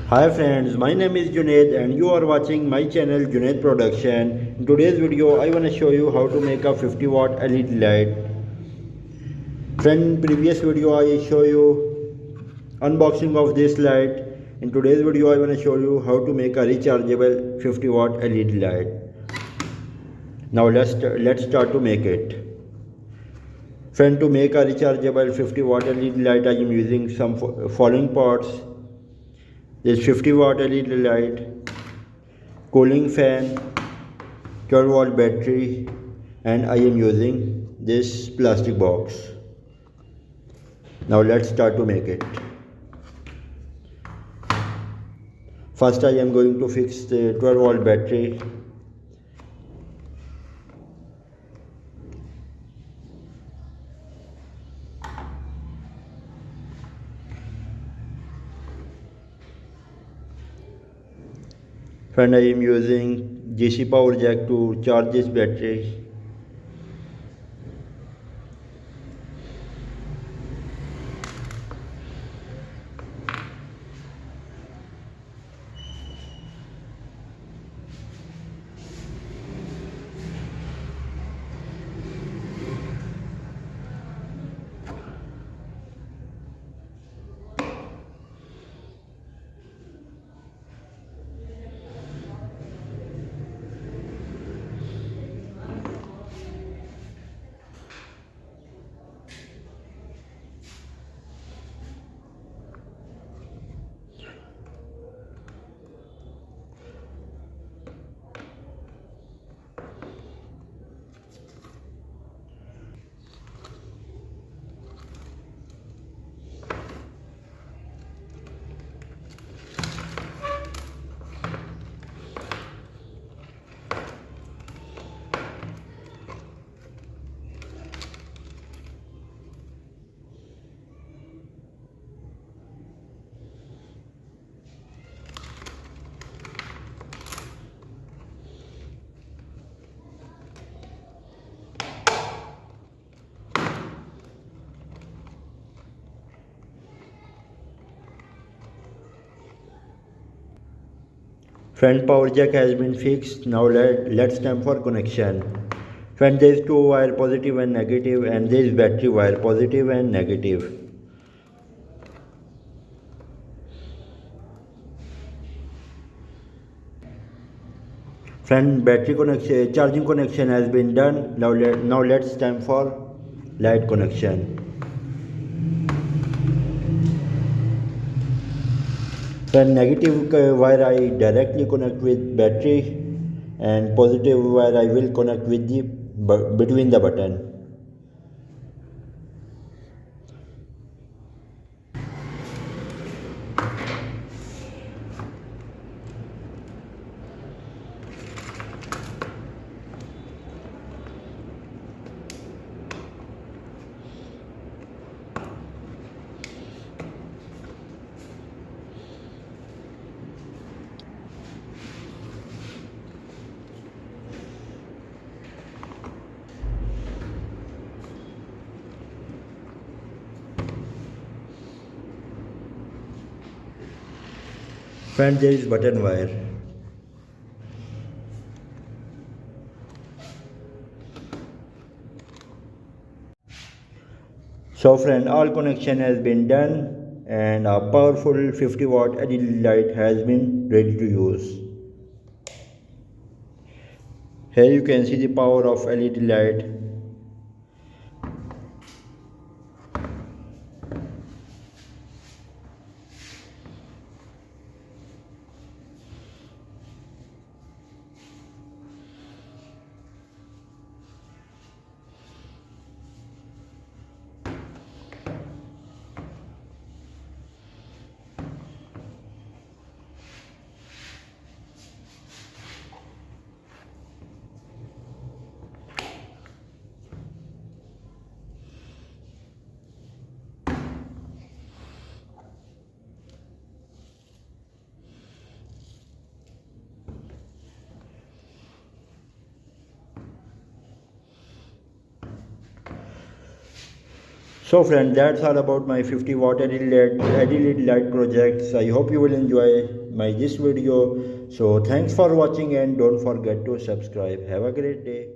Hi friends, my name is Junaid and you are watching my channel Junaid Production. In today's video, I want to show you how to make a 50 watt LED light. Friend, in previous video I show you unboxing of this light. In today's video, I want to show you how to make a rechargeable 50 watt LED light. Now let's start to make it. Friend, to make a rechargeable 50 watt LED light, I am using some following parts. This 50 watt LED light, cooling fan, 12 volt battery, and I am using this plastic box. Now let's start to make it. First I am going to fix the 12 volt battery. And I am using DC power jack to charge this battery. Front power jack has been fixed. Now let's time for connection. Front, there is two wire, positive and negative, and there is battery wire, positive and negative. Front battery connection, charging connection has been done. Now let's time for light connection. Then negative wire I directly connect with battery, and positive wire I will connect with the between the button. Friend, there is button wire. So friend, all connection has been done and a powerful 50 watt LED light has been ready to use. Here you can see the power of LED light. So friends, that's all about my 50 watt LED light projects. I hope you will enjoy this video. So thanks for watching and don't forget to subscribe. Have a great day.